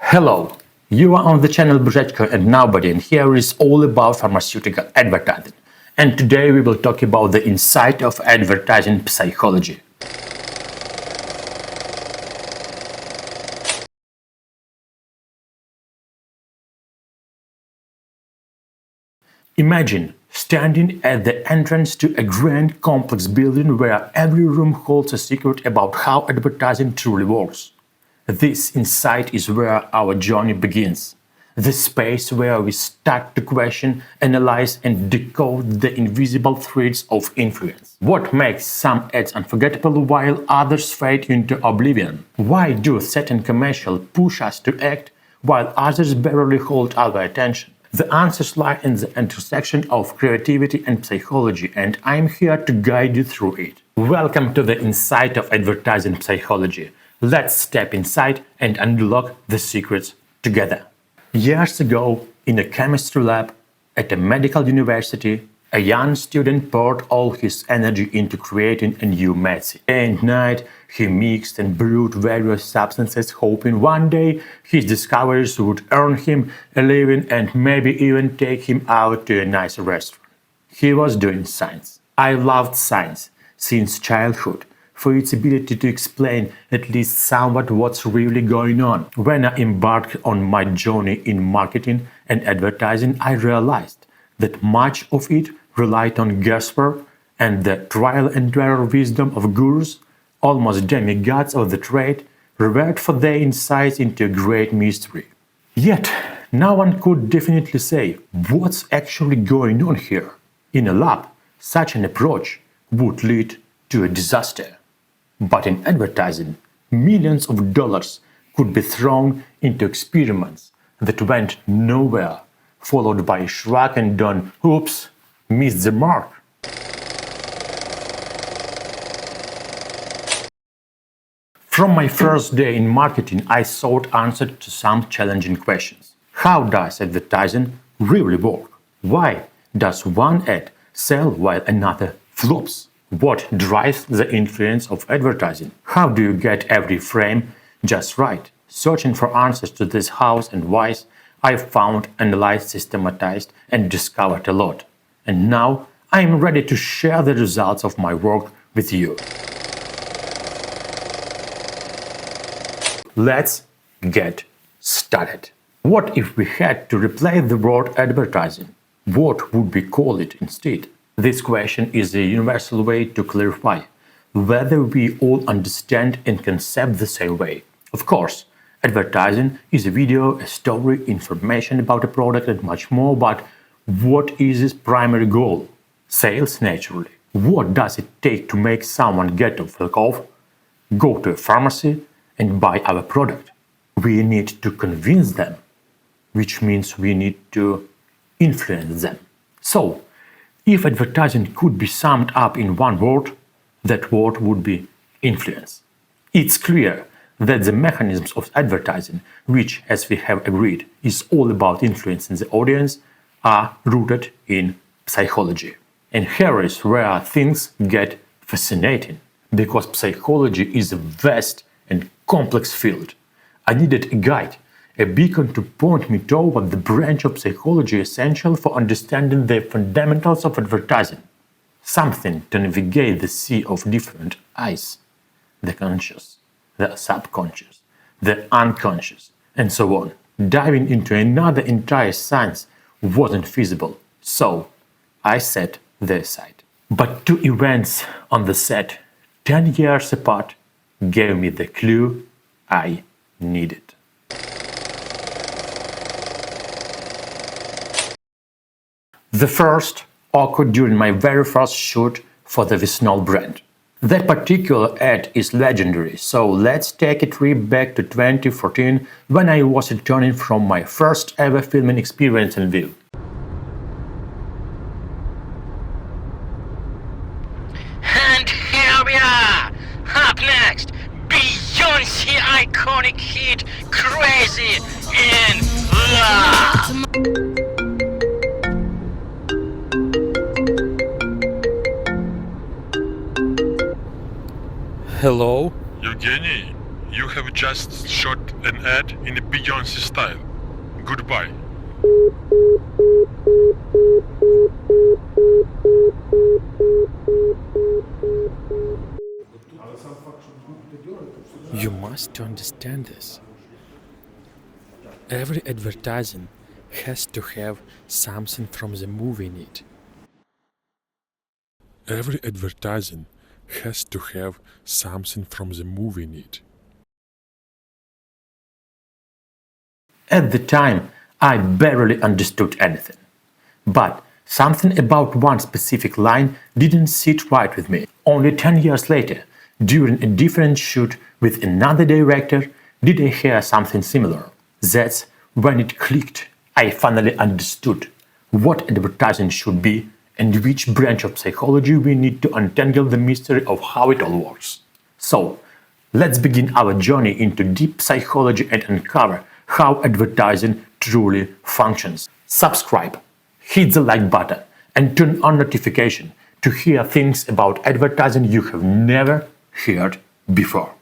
Hello, you are on the channel Brzhechko&Nobody, and here is all about pharmaceutical advertising. And today we will talk about the insight of advertising psychology. Imagine standing at the entrance to a grand complex building where every room holds a secret about how advertising truly works. This insight is where our journey begins. The space where we start to question, analyze, and decode the invisible threads of influence. What makes some ads unforgettable while others fade into oblivion? Why do certain commercials push us to act while others barely hold our attention? The answers lie in the intersection of creativity and psychology, and I'm here to guide you through it. Welcome to the Insight of Advertising Psychology. Let's step inside and unlock the secrets together. Years ago, in a chemistry lab at a medical university, a young student poured all his energy into creating a new medicine. Day and night, he mixed and brewed various substances, hoping one day his discoveries would earn him a living and maybe even take him out to a nice restaurant. He was doing science. I loved science since childhood, for its ability to explain at least somewhat what's really going on. When I embarked on my journey in marketing and advertising, I realized that much of it relied on guesswork and the trial and error wisdom of gurus, almost demigods of the trade, revered for their insights into a great mystery. Yet, no one could definitely say what's actually going on here. In a lab, such an approach would lead to a disaster. But in advertising, millions of dollars could be thrown into experiments that went nowhere, followed by a shrug and done, oops, missed the mark. From my first day in marketing, I sought answers to some challenging questions. How does advertising really work? Why does one ad sell while another flops? What drives the influence of advertising? How do you get every frame just right? Searching for answers to this hows and whys, I found, analyzed, systematized, and discovered a lot. And now I am ready to share the results of my work with you. Let's get started. What if we had to replace the word advertising? What would we call it instead? This question is a universal way to clarify whether we all understand and concept the same way. Of course, advertising is a video, a story, information about a product and much more, but what is its primary goal? Sales, naturally. What does it take to make someone get off the cough, go to a pharmacy and buy our product? We need to convince them, which means we need to influence them. So, if advertising could be summed up in one word, that word would be influence. It's clear that the mechanisms of advertising, which, as we have agreed, is all about influencing the audience, are rooted in psychology. And here is where things get fascinating, because psychology is a vast and complex field. I needed a guide, a beacon to point me toward the branch of psychology essential for understanding the fundamentals of advertising. Something to navigate the sea of different I's, the conscious, the subconscious, the unconscious, and so on. Diving into another entire science wasn't feasible, so I set this aside. But two events on the set, 10 years apart, gave me the clue I needed. The first occurred during my very first shoot for the Visnol brand. That particular ad is legendary, so let's take a trip back to 2014 when I was returning from my first ever filming experience in Lviv. And here we are! Up next, Beyoncé iconic hit Crazy in Love! Hello? Evgeny, you have just shot an ad in a Beyoncé style. Goodbye. You must understand this. Every advertising has to have something from the movie in it. Every advertising has to have something from the movie in it. At the time, I barely understood anything. But something about one specific line didn't sit right with me. Only 10 years later, during a different shoot with another director, did I hear something similar. That's when it clicked. I finally understood what advertising should be and which branch of psychology we need to untangle the mystery of how it all works. So, let's begin our journey into deep psychology and uncover how advertising truly functions. Subscribe, hit the like button, and turn on notification to hear things about advertising you have never heard before.